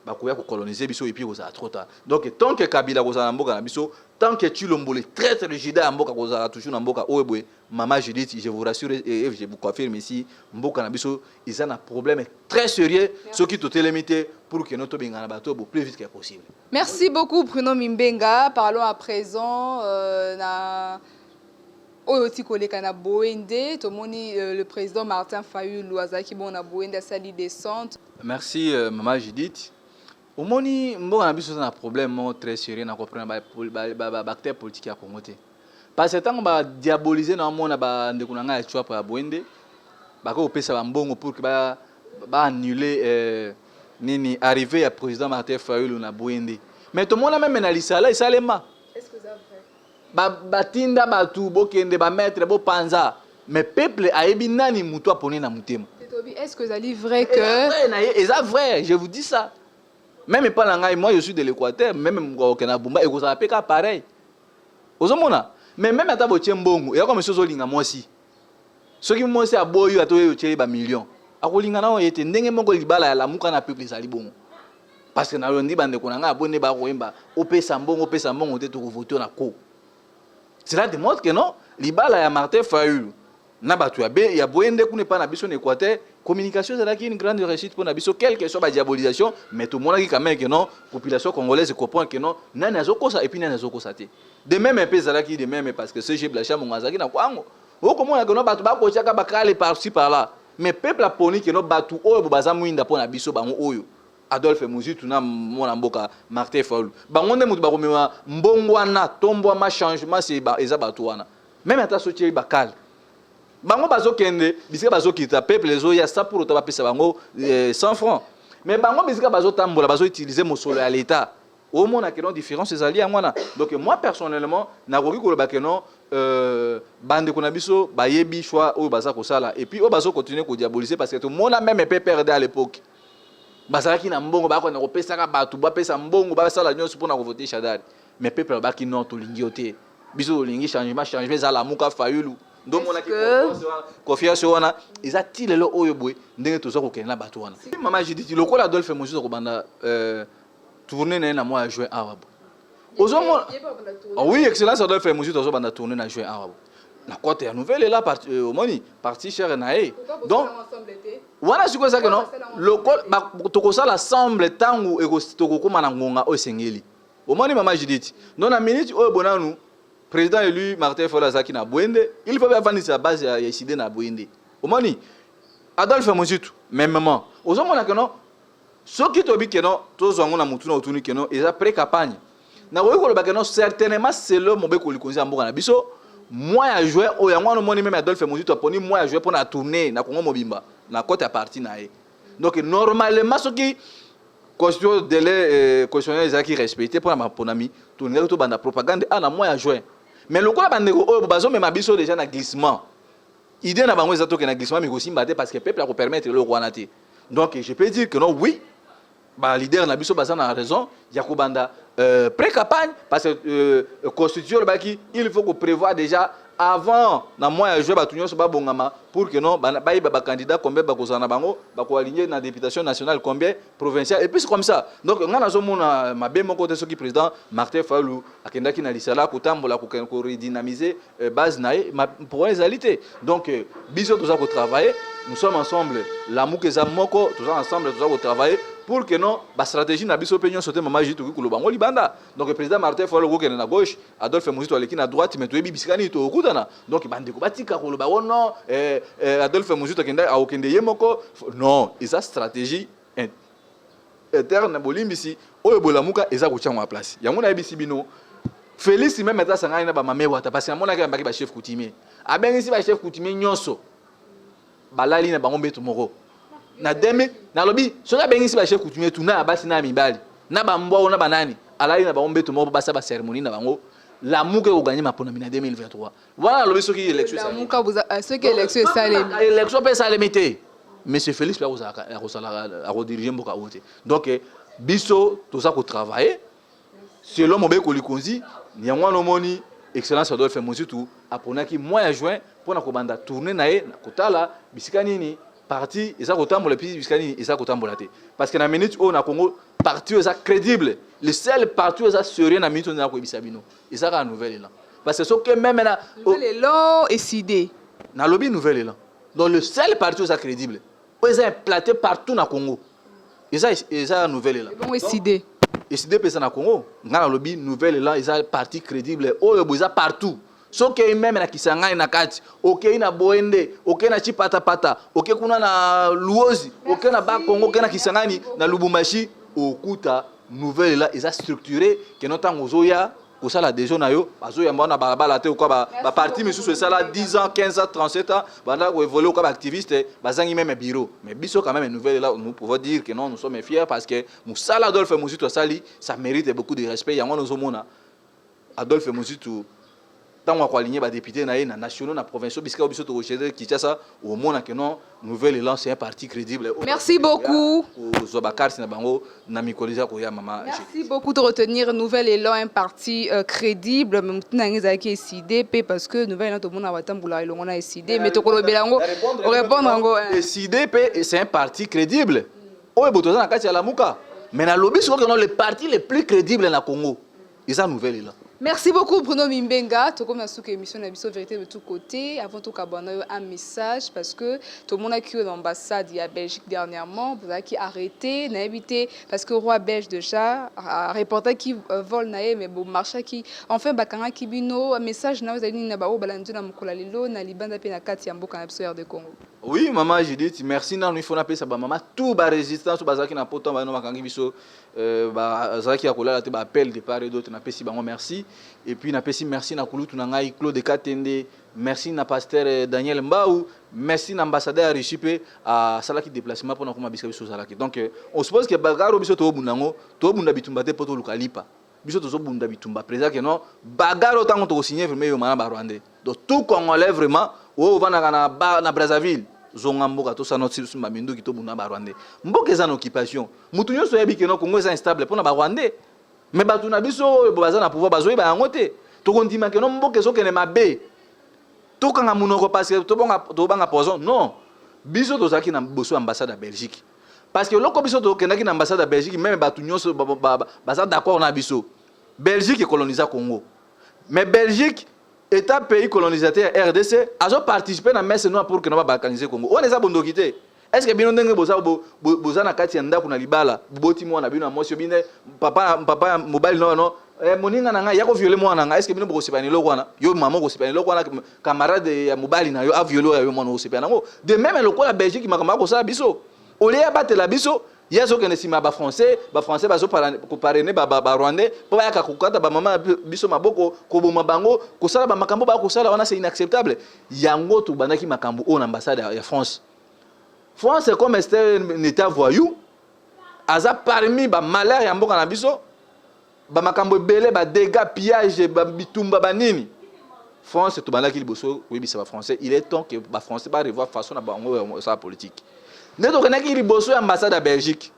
bakoya ko coloniser biso et puis ça trop tard. Donc tant que Kabila ko za mboka na biso, tant que Tshilombo traite le Juda mboka ko za toujours na mboka oyebwe, maman Judith, je vous rassure et je vous confirme ici, mboka na biso, ils ont un problème très sérieux ce qui tout est limité pour que notre bengana bato plus vite que possible. Merci beaucoup Bruno Mimbenga. Parlons à présent na Oyoti koleka na Boende, tomoni le président Martin Fayulu azaki bon na Boende a sali descente. Merci maman Judith. Au moni mboka na biso na problème très sérieux na comprendre ba acteur politique ya Congo te. Parce que tant ba diaboliser na mona ba ndeko na nga chwa pa Boende, ba ko pesa ba mbongo pour que ba annuler nini arrivé à président Martin Fayulu na Boende. Mais tout le monde même na lisala isalema. Est-ce que c'est vrai? Batinda batu bokende ba maître bo panza. Mais peuple ayebi nani muto apone na mutema. Est-ce que c'est vrai que c'est vrai, je vous dis ça. Même pas l'angai, moi je suis de l'Équateur, même au Kenabumba, et vous avez pas pareil. Aux hommes, mais même à Tabo Tchembongo, et comme M. Zolinga, moi aussi. Ceux qui m'ont dit à Boyu, à toi, tu es un million. À Kolinga, on était n'engagé mon golibala, la mouka na peuple salibon. Parce que na lundi, bande konanga, abonné baroimba, opé sambon, on était tout voté na ko. Cela démontre que non, libala ya Martin Fayulu. Nabatu ya be ya boende ku ne pas na biso Équateur communication c'est là qui une grande réussite pour na biso quelle que soit la diabolisation mais tout le monde qui quand même que non population congolaise comprend que non nani azoko ça et puis nani azoko ça te de même un peu ça là qui de même parce que ce j'ai blacha mon ngazaki na kwango o comment que non batu ba ko chaka ba kale par-ci par là mais peuple a poni que non batu oyo baza mwinda pour na biso bango oyo Adolphe Muzitu na mona mboka Martin Fayulu bango nde mutu ba komema mbongwana tombo ma changement c'est ba eza batu wana même ata sotie ba kale bango bazo kende bisika bazo kita peuple les oya ça pour autant pesa bango 100 francs mais bango bisika bazo tambola bazo utiliser mosolo à l'état au moins que non différence ces alliés moi donc moi personnellement na koki ko ba que non bande ko na biso ba yebi choix o baza ko sala et puis o bazo continuer ko diaboliser parce que tout le monde a même peu perdre à l'époque bazala ki na mbongo ba ko na ko pesa ka batu ba pesa mbongo ba sala nyonso pour na ko voter Shadari mais peuple ba ki non to lingioté biso lingi changement za la muka Fayulu ndo mona ki confiance wana eza tilelo oyo boye ndenge toza kokende na bato wana mama Judith lokola Adolphe Mosusu kobanda tourner na mois de juin awa ozomona oui excellence Adolphe Mosusu tozobanda tourner na juin awa na côté ya nouvelle là omoni parti cher na e donc wana siko ça que non lokola tokosala ensemble tangu ekokoma na ngonga o sengeli omoni mama Judith non na minute oyo bonanu président élu Martin Fayulu Azaki na Bwende il faut bien vendre sa base ya décider na Bwende omoni Adolphe Mosusu mêmement ozomona que non soki tobi que non tozwango na mutuna otuni que non eza pré campagne na koyi koloba que non certainement c'est le mobeko likonzi mboka na biso moi à jouer au yango no moni même Adolphe Mosusu aponi moi à jouer pour na tourner na Congo mobimba na côté à parti na e donc normalement soki constitution délai constitutionnel ezaki respecté pour na ponami tourner to banda propagande na moi à jouer mais lokola bandeko oyo bazo mema biso déjà na glissement idée na bango ezato ke na glissement mais aussi mbate parce que peuple a ko permettre le roi naté donc je peux dire que non oui ba leader na biso baza na raison ya ko banda pré-campagne parce que constitution baki il faut que prévoir déjà avant na mois ya juin batunyo so babongama pour que non ba ba candidat combien ba kozana bango ba ko aligner na députation nationale combien provinciale et puis c'est comme ça donc ngana zo mona mabe moko te soki président Martin Fayulu akendaki na lisala ko tambola ko redynamiser base nae pour les alités donc biso toza ko travailler nous sommes ensemble l'amour que za moko toza ensemble toza ko travailler pour que non ba stratégie na biso peñon sauter mama jitu ko lobango libanda donc le président Martin Fayulu ko kena na gauche Adolphe Mosusu aleki na droite mais to yebi bisikani to okutana donc bandeko batika ko loba wono Adolphe Mosusu kenda aokende yemoko non eza stratégie interne bolimbisi oyo bolamuka eza ko tchangwa place yango na yebisi bino Félix même eta sangani na ba mame wata parce que mona ka mbaki ba chef coutumier abengisi ba chef coutumier nyonso balali na bango beto moko na deme na lobi soka bengisi ba chef coutumier tuna basi na mibali na ba mbwa na banani alali na bango beto moko basa ba cérémonie na bango la muke ko gagner mapona mina 2023 voilà lobi soki élection la muka vous ce que élection salé élection pe salemité monsieur Félix pa a rediriger mboka wote donc biso tout ça ko travailler selon mobeko likonzi nyangwa no moni excellence Adolphe Mosusu aponaki mois de juin pour na ko banda tourner nae na kotala bisika nini parti eza kotambola puis bisika nini eza kotambola te parce que na minute au na Congo parti eza crédible le seul parti eza sérieux na minute na ko bisabino eza ka nouvelle là parce que ce que même na nouvelle élan décidé na lobby nouvelle là donc le seul parti eza crédible eza implanté partout na Congo eza nouvelle là bon décidé décidé pesa na Congo ngana lobby nouvelle là eza parti crédible oyo boza partout soki même na Kisangani na kati okei na Boende okei na Chipata okei kuna na Luozi okei na Bakongo okei na Kisangani na Lubumbashi okuta nouvelle là eza structuré que notango zoya kosala déjà na yo bazoya mbona balabala te ko ba parti misusu esala 10 ans 15 ans 37 ans banda ko évoluer comme activiste bazangi même bureau mais biso quand même une nouvelle là nous pouvons dire que non nous sommes fiers parce que Moussala Adolphe Mosusu sali ça mérite beaucoup de respect yango nozomona Adolphe Mosusu tant qu'on aligné ba député na nationaux na provinciaux bisika biso to rechercher Kinshasa au monde que non nouvelle élan c'est un parti crédible. Merci beaucoup. Zobakar sina bango na mikoliza ko ya mama. Merci beaucoup de retenir nouvelle élan un parti crédible même tuna ngezaki décidé parce que nouvelle élan to mona watambula elongo na décidé mais to kolobela ngo répondre ngo décidé c'est un parti crédible. Oyo botoza na kati ya lamuka mais na lobby c'est que non le parti le plus crédible na Congo. Ils ont nouvelle élan. Merci beaucoup Bruno Mimbenga. Tout comme sur l'émission de vérité de tous côtés. Avant tout, un message parce que tout le monde a qui l'ambassade de Belgique dernièrement, vous avez qui arrêté, n'a évité parce que le roi belge déjà a reporté qui vole naé mais bon marché qui enfin bakanga qui bino un message na vous avez dit na ba o balandu na mukola lilo na libanda pe na kati ya mboka na biso de Congo. Oui, maman, j'ai dit merci non il faut appeler ça ba maman tout ba résistance ba zaki na poto ba no makangi biso ba zaki ya kolala te ba appel de part et d'autre na pesi bango merci. Et puis na pesi merci na kulutu na ngai Claude Katende, merci na pasteur Daniel Mbaou, merci na ambassadeur Richipe à salaki déplacement pour na koma biso biso salaki. Donc on suppose que bagaro biso to bunango, to bunda bitumba te poto lukalipa. Biso to bunda bitumba présent que non bagaro tango to signer vraiment yo mana ba Rwandais. Donc tout Congolais vraiment o va na Brazzaville. Zonga mboka to sa noti suma mindu ki to bunda ba Rwandais. Mboka eza na occupation. Mutu nyo so yebi que non Congo est instable pour na ba Rwandais. Mais batuna biso baza na pouvoir bazoyi ba yango te to kondima ke no mboke so kene mabe tout quand on parce que tout bon poison non biso to zaki na boso ambassade à Belgique parce que loko biso to kendaki na ambassade à Belgique même batu nyonso baza d'accord na biso Belgique colonisa Congo mais Belgique état pays colonisateur RDC azo participer na messe non pour que na balkaniser Congo on les a bondokité est-ce que bino ndenge boza na kati ya ndako na libala boti mwana bino mosi bine papa mobile non moninga nanga ya ko violer mwana nanga est-ce que bino boko sepani lo kwana yo maman ko sepani lo kwana camarade ya mobile na yo a violer yo mwana ko sepani ngo de même le la Belgique makamba ko sa biso ole ya batela biso yeso kene sima ba français bazo parrainer ba rwandais po ya kakukata ba mama biso maboko ko boma bango ko sala ba makambo ba ko sala wana c'est inacceptable yango to bandaki makambo on ambassade ya France. France est comme un état voyou. Aza parmi ba malheur ya mboka na biso, ba makambo belé ba dégâts pillage ba bitumba ba nini. France to banda ki liboso oui bisa ba français, il est temps que ba français ba revoir façon na bango sa politique. Neto kenaki liboso ambassade à Belgique.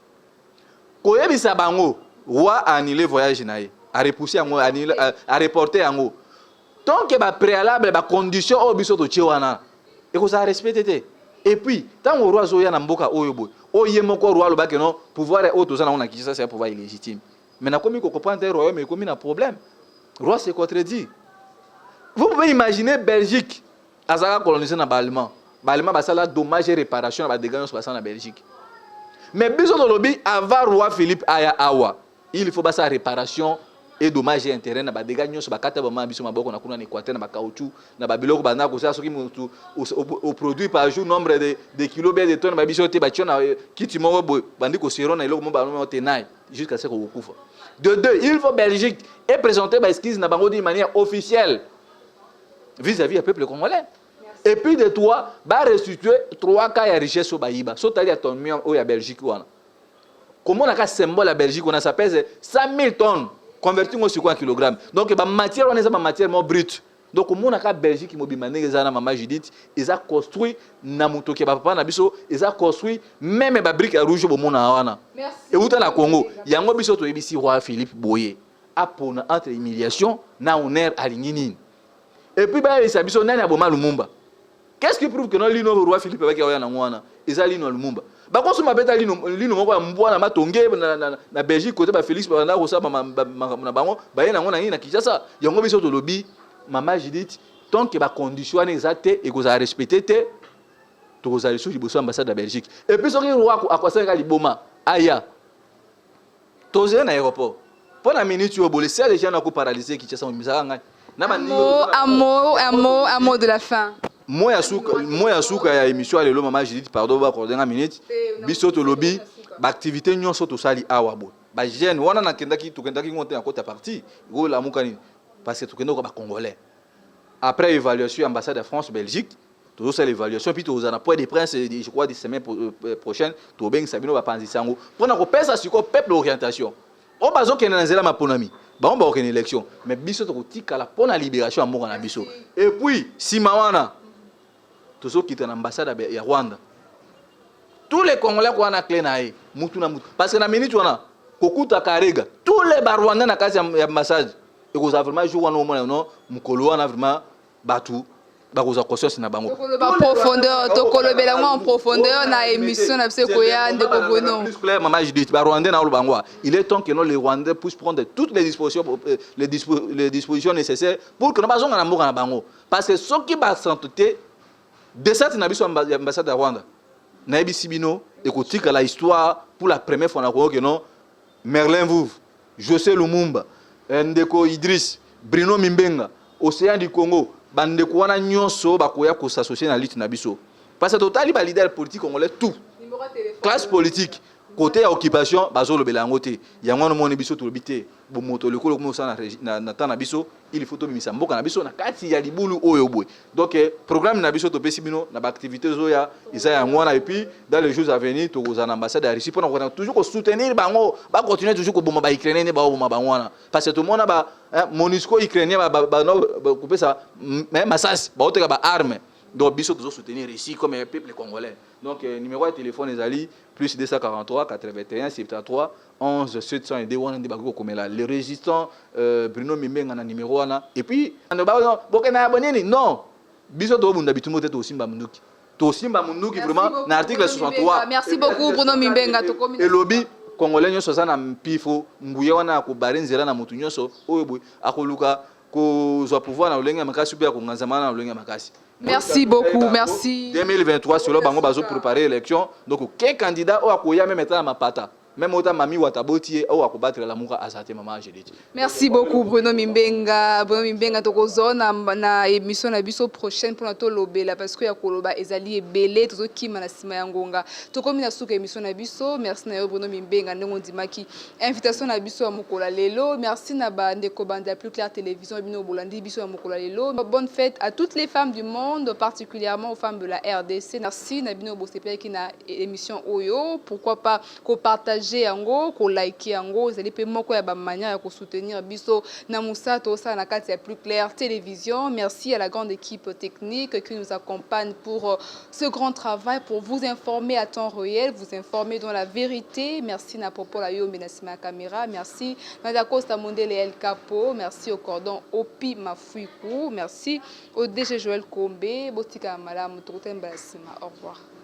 Ko yebisa bango roi a annulé voyage naé, a repoussé yango annulé a reporter yango. Tant que ba préalable ba condition o biso to tchiwana. Et ko ça respecter. Et puis, tant que le roi Zoya Namboka Oyobo, Oyemoko roi le bac non, pouvoir est autre, on a qui ça c'est un pouvoir illégitime. Mais n'a commis qu'on comprend un royaume, mais comme il a un problème. Le roi c'est contredit. Vous pouvez imaginer Belgique, Azara colonisé dans Balman. Balman va ça dommage et réparation à dégâts passant en Belgique. Mais besoin de lobby avant roi Philippe Aya Awa, il faut passer à réparation et dommage et intérêt na ba dégâts nyonso ba kata ba mabiso maboko na kuna na Équateur na ba caoutchouc na ba biloko ba na ko sa soki au produit par jour nombre de kilos bien de tonnes ba biso te ba tiona kiti mo bandi ko sero na iloko mo ba no tenai jusqu'à ce qu'on couvre. De deux, il faut Belgique et présenter ba esquisse na bango d'une manière officielle vis-à-vis du peuple congolais. Et puis de toi ba restituer 3 cas de richesse au baïba. So tali ton mion au ya Belgique wana. Comment on a un symbole à Belgique on a ça pèse 100 000 tonnes. Convertir sur quoi kilogramme. Donc la matière on est ça matière brute. Donc mon aka Belgique mobimane ezana mama Judith, ils a construit na mutoke papa na biso, ils a construit même ba brique rouge bo mona wana. Merci. Et outa na Congo, yango biso to ebisi roi Philippe Boye. Apona entre humiliation na honneur alignini. Et puis ba isa biso nani aboma Lumumba. Qu'est-ce qui prouve que non lino roi Philippe avec ya na ngwana, ils a lino Lumumba. Ba ko suma beta lino moko ya mbwa na matonge na Belgique côté ba Félix ba na ko sa na bango ba yena ngona ni na Kinshasa yango biso to lobby mama Judith tant que ba condition exacte et que ça respecter te to ko za liso liboso ambassade de Belgique et puis soki roi akwasaka liboma aya toze na aéroport pour la minute yo bolé c'est les gens na ko paralyser Kinshasa misaka ngai na ba un mot de la fin. Moi ya suka ya émission lelo mama Judith pardon ba ko denga minute biso to lobby ba activité nyonso to sali awa bo ba jeune wana na kendaki to kendaki monter en côté partie go la mukani parce que to kendo ko ba congolais après évaluation ambassade de France Belgique to ça l'évaluation puis to na point de prince je crois des semaines prochaine to beng sabino ba panzi sango pona ko pesa siko peuple orientation o bazo kenana nzela maponami ba on ba aucune élection mais biso to tika la pona libération amoka na biso et puis si mawana tous ceux qui étaient en ambassade à Rwanda. Tous les Congolais qui ont un clé naï, mutu na mutu. Parce que na minute on a kokuta karega. Tous les Rwandais na kasi ambassade. Et vous avez vraiment joué au moins non, mukolo na vraiment batu. Ba vous conscience na bango. En profondeur, to kolobela en profondeur na émission na bse koya ndeko bono. Plus clair maman je dis ba Rwandais na bango. Il est temps que non les Rwandais puissent prendre toutes les dispositions nécessaires pour que nous bazonga na mboka na bango. Parce que ceux qui ba santé de cette ambassade de Rwanda, Naïbi Sibino, écoutez la histoire pour la première fois que non, Merlin Vouve, José Lumumba, Ndeko Idriss, Bruno Mimbenga, Océan du Congo, Bandeko wana nyonso bakoya ko s'associer na lutte na biso. Parce que total ba leader politique congolais tout. Classe politique côté occupation bazo le belangote. Yango no moni biso to lobité, bo moto le ko mo sa na ta na biso. Il faut que nous mboka na biso na kati ya libulu oyo boy. Donc programme na biso to pesi bino na ba activité zoya isa ya ngwana et puis dans les jours à venir to za ambassade à Russie pour toujours soutenir bango ba continuer toujours ko boma ba ukrainien ne ba boma bangwana parce que tout le monde ba MONUSCO ukrainien ba no couper ça même massas ba oteka ba arme. Donc biso to soutenir ici comme un peuple congolais. Donc numéro de téléphone les ali plus 243 81 73 11 702 wana ndibako comme là les résistants Bruno Mimbenga na numéro wana et puis on ba bokena abonné non biso to bunda bitumo te to simba munduki. To simba munduki vraiment na article 63. Merci beaucoup Bruno Mimbenga to komi. Et lobby congolais nyonso za na mpifo nguye wana ko bare nzela na mutu nyonso oyo boy akoluka ko zwa pouvoir na lolenge makasi pe ko nganzama na lolenge makasi. Merci beaucoup, merci. 2023 sur le bango bazo préparer l'élection donc quel candidat o akoya même état na mapata. Même autant Mami Watabotie ou à combattre l'amour à sa maman, je dis. Merci beaucoup Bruno Mimbenga. Bruno Mimbenga tokozo na émission na biso prochaine pour notre lobela parce que ya koloba ezali ebele tozo kima na sima ya ngonga. Tokomi na suka émission na biso. Merci na Bruno Mimbenga ndongo ndimaki. Invitation na biso ya mokola lelo. Merci na ba ndeko banda plus clair télévision bino bolandi biso ya mokola lelo. Bonne fête à toutes les femmes du monde, particulièrement aux femmes de la RDC. Merci na bino bosepe ki na émission Oyo. Pourquoi pas ko partager yango ko like yango ezali pe moko ya ba manière ya ko soutenir biso na musato ça na kati ya plus clair télévision. Merci à la grande équipe technique qui nous accompagne pour ce grand travail pour vous informer à temps réel, vous informer dans la vérité. Merci na popo la yo menasima caméra, merci na Costa Mondele El Capo, merci au cordon Opi Mafuiku, merci au DG Joël Kombe, Botika Malamu Totem Balasima. Au revoir.